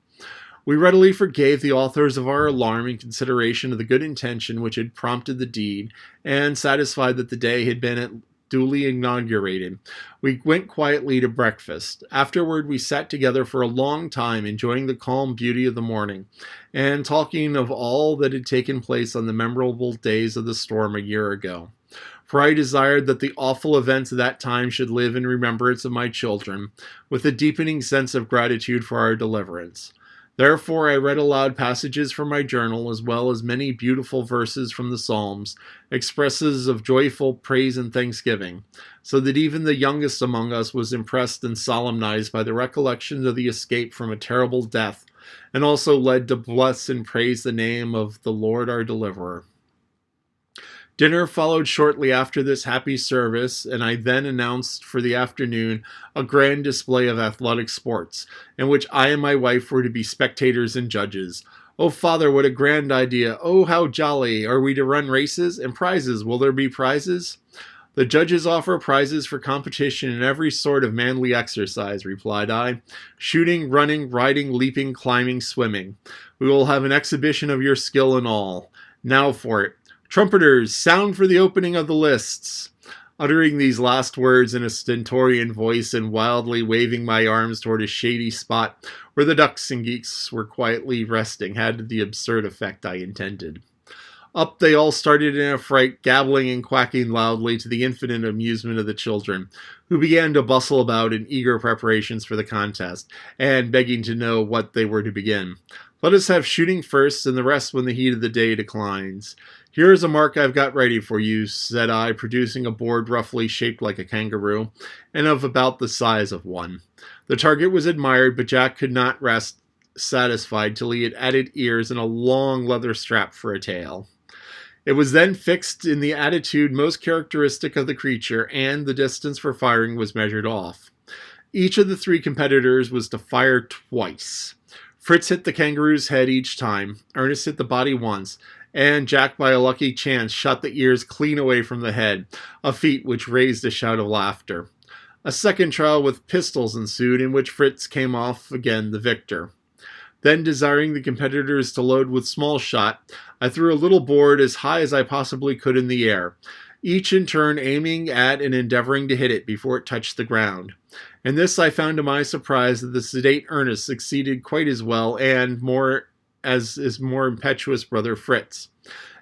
We readily forgave the authors of our alarm in consideration of the good intention which had prompted the deed, and satisfied that the day had been duly inaugurated, we went quietly to breakfast. Afterward, we sat together for a long time, enjoying the calm beauty of the morning, and talking of all that had taken place on the memorable days of the storm a year ago. For I desired that the awful events of that time should live in remembrance of my children, with a deepening sense of gratitude for our deliverance. Therefore, I read aloud passages from my journal, as well as many beautiful verses from the Psalms, expresses of joyful praise and thanksgiving, so that even the youngest among us was impressed and solemnized by the recollection of the escape from a terrible death, and also led to bless and praise the name of the Lord our deliverer. Dinner followed shortly after this happy service, and I then announced for the afternoon a grand display of athletic sports, in which I and my wife were to be spectators and judges. Oh, Father, what a grand idea! Oh, how jolly! Are we to run races? And prizes? Will there be prizes? The judges offer prizes for competition in every sort of manly exercise, replied I. Shooting, running, riding, leaping, climbing, swimming. We will have an exhibition of your skill in all. Now for it. Trumpeters, sound for the opening of the lists. Uttering these last words in a stentorian voice and wildly waving my arms toward a shady spot where the ducks and geese were quietly resting had the absurd effect I intended. Up they all started in a fright, gabbling and quacking loudly to the infinite amusement of the children, who began to bustle about in eager preparations for the contest, and begging to know what they were to begin. Let us have shooting first, and the rest when the heat of the day declines. Here is a mark I've got ready for you, said I, producing a board roughly shaped like a kangaroo, and of about the size of one. The target was admired, but Jack could not rest satisfied till he had added ears and a long leather strap for a tail. It was then fixed in the attitude most characteristic of the creature, and the distance for firing was measured off. Each of the three competitors was to fire twice. Fritz hit the kangaroo's head each time, Ernest hit the body once, and Jack, by a lucky chance, shot the ears clean away from the head, a feat which raised a shout of laughter. A second trial with pistols ensued, in which Fritz came off again the victor. Then, desiring the competitors to load with small shot, I threw a little board as high as I possibly could in the air, each in turn aiming at and endeavoring to hit it before it touched the ground. In this I found to my surprise that the sedate Ernest succeeded quite as well, and more as his more impetuous brother Fritz.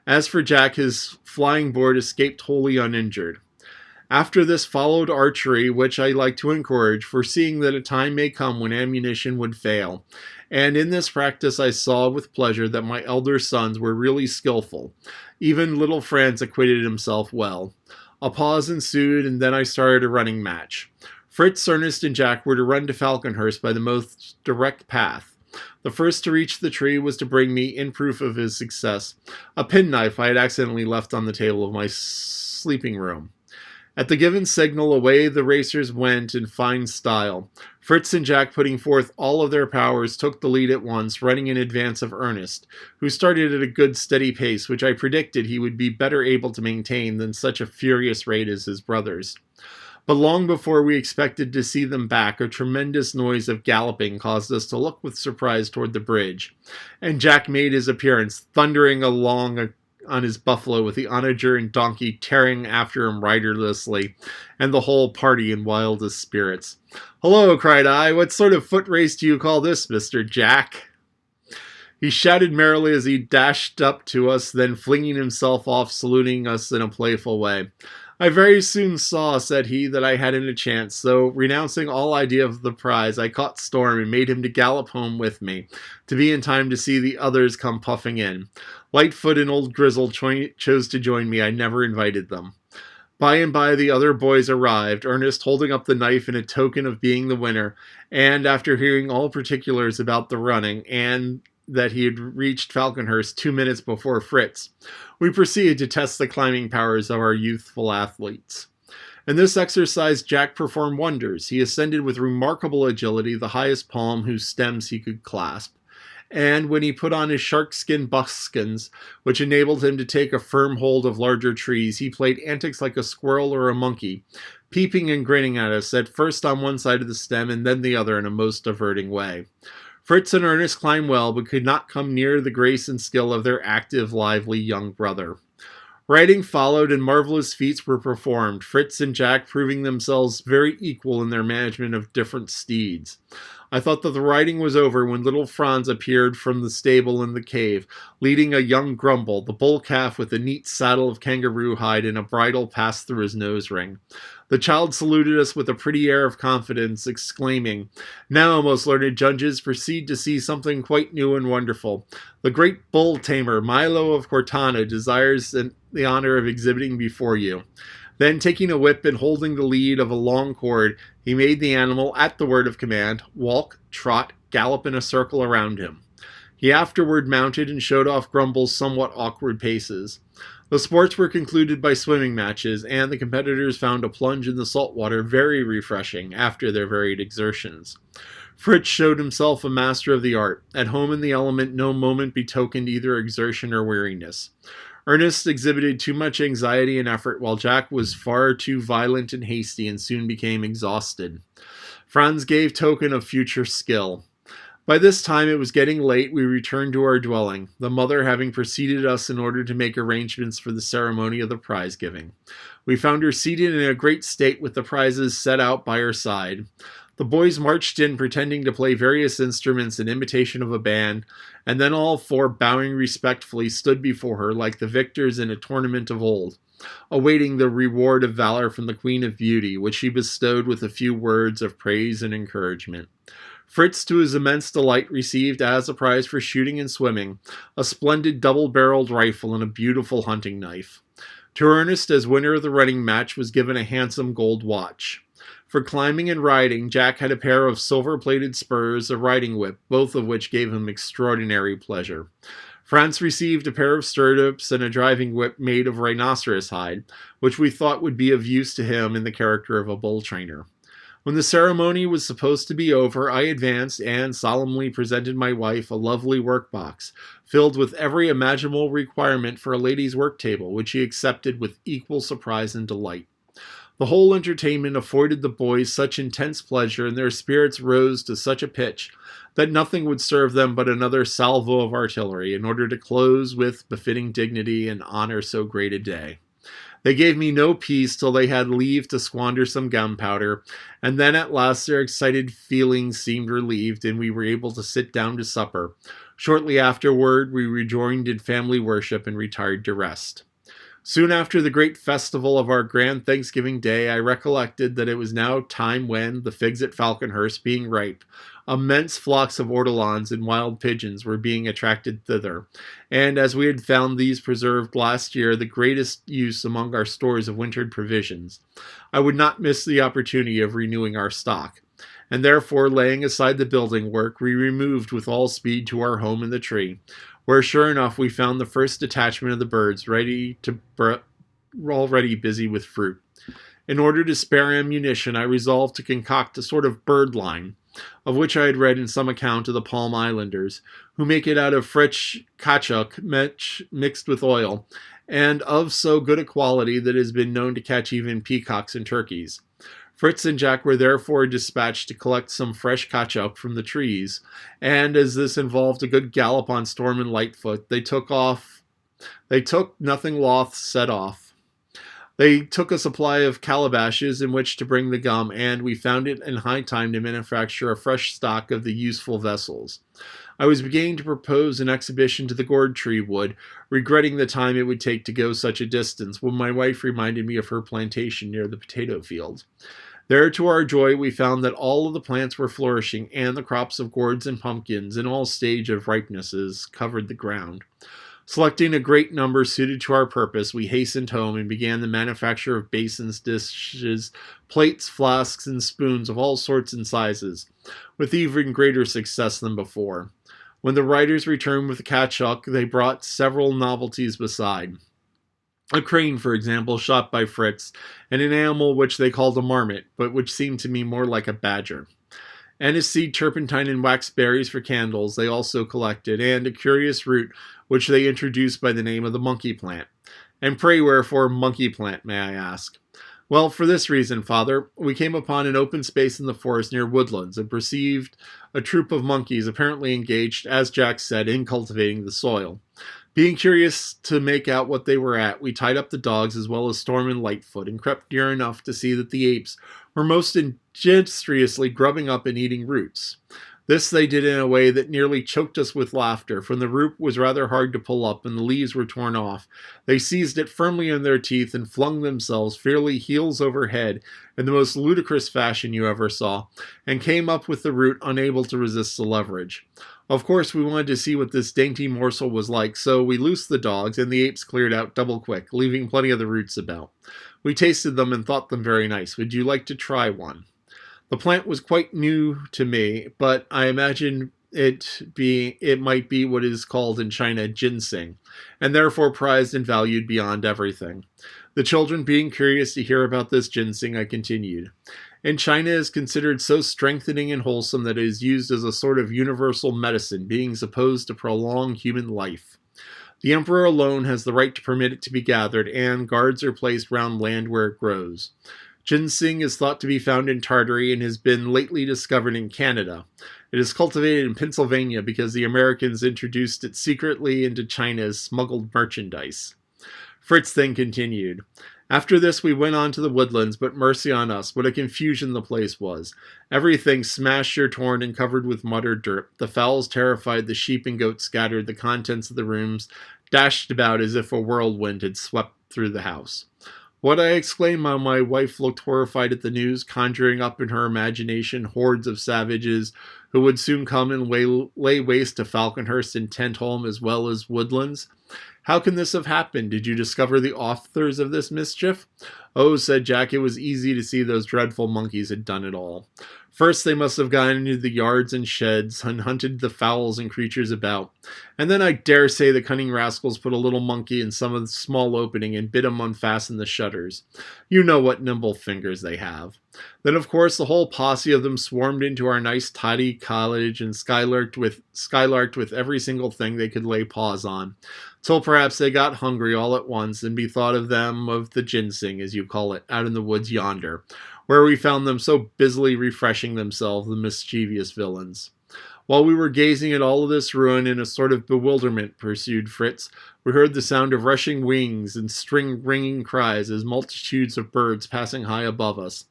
As for Jack, his flying board escaped wholly uninjured. After this followed archery, which I like to encourage, foreseeing that a time may come when ammunition would fail. And in this practice I saw with pleasure that my elder sons were really skillful. Even little Franz acquitted himself well. A pause ensued, and then I started a running match. Fritz, Ernest, and Jack were to run to Falconhurst by the most direct path. The first to reach the tree was to bring me, in proof of his success, a penknife I had accidentally left on the table of my sleeping room. At the given signal, away the racers went in fine style. Fritz and Jack, putting forth all of their powers, took the lead at once, running in advance of Ernest, who started at a good steady pace, which I predicted he would be better able to maintain than such a furious rate as his brothers. But long before we expected to see them back, a tremendous noise of galloping caused us to look with surprise toward the bridge, and Jack made his appearance, thundering along on his buffalo with the onager and donkey tearing after him riderlessly, and the whole party in wildest spirits. "Hello," cried I, "what sort of foot race do you call this, Mr. Jack?" He shouted merrily as he dashed up to us, then flinging himself off, saluting us in a playful way. "I very soon saw," said he, "that I hadn't a chance, so, renouncing all idea of the prize, I caught Storm and made him to gallop home with me, to be in time to see the others come puffing in. Lightfoot and old Grizzle chose to join me. I never invited them. By and by the other boys arrived, Ernest holding up the knife in a token of being the winner, and after hearing all particulars about the running, and that he had reached Falconhurst 2 minutes before Fritz, we proceeded to test the climbing powers of our youthful athletes. In this exercise Jack performed wonders. He ascended with remarkable agility the highest palm whose stems he could clasp, and when he put on his sharkskin buskins, which enabled him to take a firm hold of larger trees, he played antics like a squirrel or a monkey, peeping and grinning at us, at first on one side of the stem and then the other in a most diverting way. Fritz and Ernest climbed well, but could not come near the grace and skill of their active, lively young brother. Riding followed, and marvelous feats were performed, Fritz and Jack proving themselves very equal in their management of different steeds. I thought that the riding was over when little Franz appeared from the stable in the cave, leading a young Grumble, the bull calf with a neat saddle of kangaroo hide and a bridle passed through his nose ring. The child saluted us with a pretty air of confidence, exclaiming, "Now, most learned judges, proceed to see something quite new and wonderful. The great bull tamer, Milo of Cortana, desires the honor of exhibiting before you." Then, taking a whip and holding the lead of a long cord, he made the animal, at the word of command, walk, trot, gallop in a circle around him. He afterward mounted and showed off Grumble's somewhat awkward paces. The sports were concluded by swimming matches, and the competitors found a plunge in the salt water very refreshing after their varied exertions. Fritz showed himself a master of the art. At home in the element, no moment betokened either exertion or weariness. Ernest exhibited too much anxiety and effort, while Jack was far too violent and hasty and soon became exhausted. Franz gave token of future skill. By this time it was getting late. We returned to our dwelling, the mother having preceded us in order to make arrangements for the ceremony of the prize giving. We found her seated in a great state with the prizes set out by her side. The boys marched in, pretending to play various instruments in imitation of a band, and then all four, bowing respectfully, stood before her like the victors in a tournament of old, awaiting the reward of valor from the Queen of Beauty, which she bestowed with a few words of praise and encouragement. Fritz, to his immense delight, received as a prize for shooting and swimming a splendid double-barreled rifle and a beautiful hunting knife. To Ernest, as winner of the running match, was given a handsome gold watch. For climbing and riding, Jack had a pair of silver-plated spurs, a riding whip, both of which gave him extraordinary pleasure. Franz received a pair of stirrups and a driving whip made of rhinoceros hide, which we thought would be of use to him in the character of a bull trainer. When the ceremony was supposed to be over, I advanced and solemnly presented my wife a lovely workbox, filled with every imaginable requirement for a lady's work table, which she accepted with equal surprise and delight. The whole entertainment afforded the boys such intense pleasure, and their spirits rose to such a pitch, that nothing would serve them but another salvo of artillery, in order to close with befitting dignity and honor so great a day. They gave me no peace till they had leave to squander some gunpowder, and then at last their excited feelings seemed relieved, and we were able to sit down to supper. Shortly afterward, we rejoined in family worship and retired to rest. Soon after the great festival of our grand Thanksgiving Day, I recollected that it was now time when, the figs at Falconhurst being ripe, immense flocks of ortolans and wild pigeons were being attracted thither, and as we had found these preserved last year the greatest use among our stores of wintered provisions, I would not miss the opportunity of renewing our stock, and therefore, laying aside the building work, we removed with all speed to our home in the tree, where sure enough we found the first detachment of the birds already busy with fruit. In order to spare ammunition, I resolved to concoct a sort of birdlime, of which I had read in some account of the Palm Islanders, who make it out of fresh caoutchouc mixed with oil, and of so good a quality that it has been known to catch even peacocks and turkeys. Fritz and Jack were therefore dispatched to collect some fresh caoutchouc from the trees, and as this involved a good gallop on Storm and Lightfoot, they took nothing loth set off. They took a supply of calabashes in which to bring the gum, and we found it in high time to manufacture a fresh stock of the useful vessels. I was beginning to propose an exhibition to the gourd tree wood, regretting the time it would take to go such a distance, when my wife reminded me of her plantation near the potato field. There, to our joy, we found that all of the plants were flourishing, and the crops of gourds and pumpkins, in all stage of ripenesses, covered the ground. Selecting a great number suited to our purpose, we hastened home and began the manufacture of basins, dishes, plates, flasks, and spoons of all sorts and sizes, with even greater success than before. When the riders returned with the caoutchouc, they brought several novelties beside. A crane, for example, shot by Fritz, and an animal which they called a marmot, but which seemed to me more like a badger. Aniseed, turpentine, and wax berries for candles they also collected, and a curious root which they introduced by the name of the monkey plant. And pray wherefore monkey plant, may I ask? Well, for this reason, Father. We came upon an open space in the forest near Woodlands, and perceived a troop of monkeys apparently engaged, as Jack said, in cultivating the soil. Being curious to make out what they were at, we tied up the dogs as well as Storm and Lightfoot, and crept near enough to see that the apes were most industriously grubbing up and eating roots. This they did in a way that nearly choked us with laughter, for the root was rather hard to pull up, and the leaves were torn off. They seized it firmly in their teeth, and flung themselves fairly heels over head, in the most ludicrous fashion you ever saw, and came up with the root unable to resist the leverage. Of course, we wanted to see what this dainty morsel was like, so we loosed the dogs, and the apes cleared out double quick, leaving plenty of the roots about. We tasted them and thought them very nice. Would you like to try one? The plant was quite new to me, but I imagine it might be what is called in China ginseng, and therefore prized and valued beyond everything. The children being curious to hear about this ginseng, I continued. In China, it is considered so strengthening and wholesome that it is used as a sort of universal medicine, being supposed to prolong human life. The emperor alone has the right to permit it to be gathered, and guards are placed round land where it grows. Ginseng is thought to be found in Tartary and has been lately discovered in Canada. It is cultivated in Pennsylvania because the Americans introduced it secretly into China as smuggled merchandise. Fritz then continued. After this we went on to the Woodlands, but mercy on us, what a confusion the place was. Everything smashed or torn and covered with mud or dirt. The fowls terrified, the sheep and goats scattered, the contents of the rooms dashed about as if a whirlwind had swept through the house. What, I exclaimed while my wife looked horrified at the news, conjuring up in her imagination hordes of savages who would soon come and lay waste to Falconhurst and Tentholm as well as Woodlands. How can this have happened? Did you discover the authors of this mischief? Oh, said Jack, it was easy to see those dreadful monkeys had done it all. First, they must have gone into the yards and sheds and hunted the fowls and creatures about. And then I dare say the cunning rascals put a little monkey in some of the small opening and bid him unfasten the shutters. You know what nimble fingers they have. Then, of course, the whole posse of them swarmed into our nice tidy cottage and skylarked with every single thing they could lay paws on, till perhaps they got hungry all at once and bethought of them of the ginseng, as you call it, out in the woods yonder, where we found them so busily refreshing themselves, the mischievous villains. While we were gazing at all of this ruin in a sort of bewilderment, pursued Fritz, we heard the sound of rushing wings and string-ringing cries as multitudes of birds passing high above us.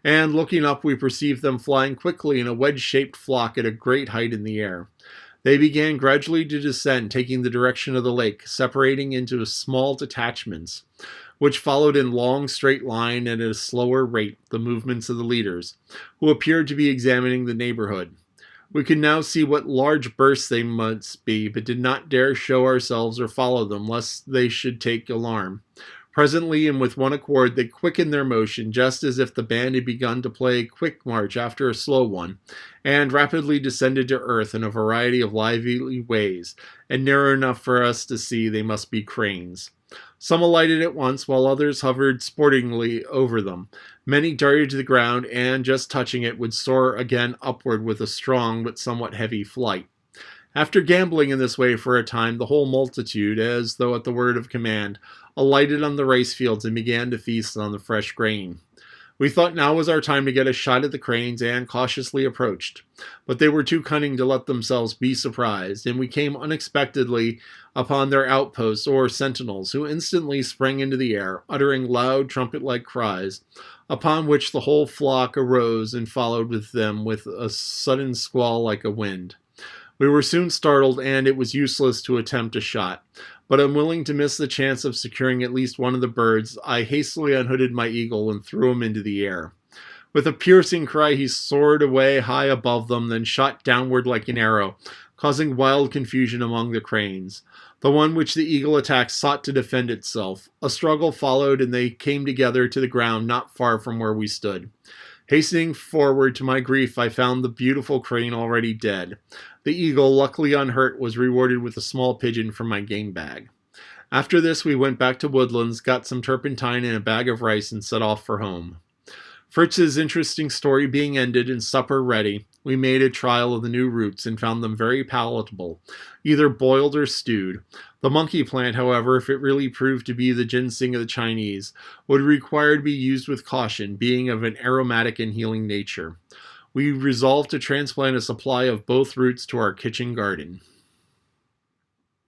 And looking up, we perceived them flying quickly in a wedge-shaped flock at a great height in the air. They began gradually to descend, taking the direction of the lake, separating into small detachments, which followed in long straight line and at a slower rate the movements of the leaders, who appeared to be examining the neighborhood. We could now see what large bursts they must be, but did not dare show ourselves or follow them, lest they should take alarm. Presently, and with one accord, they quickened their motion, just as if the band had begun to play a quick march after a slow one, and rapidly descended to earth in a variety of lively ways, and near enough for us to see they must be cranes. Some alighted at once, while others hovered sportingly over them. Many darted to the ground, and, just touching it, would soar again upward with a strong but somewhat heavy flight. After gambling in this way for a time, the whole multitude, as though at the word of command, alighted on the rice fields and began to feast on the fresh grain. We thought now was our time to get a shot at the cranes, and cautiously approached. But they were too cunning to let themselves be surprised, and we came unexpectedly upon their outposts or sentinels, who instantly sprang into the air, uttering loud trumpet-like cries, upon which the whole flock arose and followed with them with a sudden squall like a wind. We were soon startled, and it was useless to attempt a shot. But unwilling to miss the chance of securing at least one of the birds, I hastily unhooded my eagle and threw him into the air. With a piercing cry, he soared away high above them, then shot downward like an arrow, causing wild confusion among the cranes. The one which the eagle attacked sought to defend itself. A struggle followed, and they came together to the ground not far from where we stood. Hastening forward, to my grief, I found the beautiful crane already dead. The eagle, luckily unhurt, was rewarded with a small pigeon from my game bag. After this, we went back to Woodlands, got some turpentine and a bag of rice, and set off for home. Fritz's interesting story being ended and supper ready, we made a trial of the new roots and found them very palatable, either boiled or stewed. The monkey plant, however, if it really proved to be the ginseng of the Chinese, would require to be used with caution, being of an aromatic and healing nature. We resolved to transplant a supply of both roots to our kitchen garden.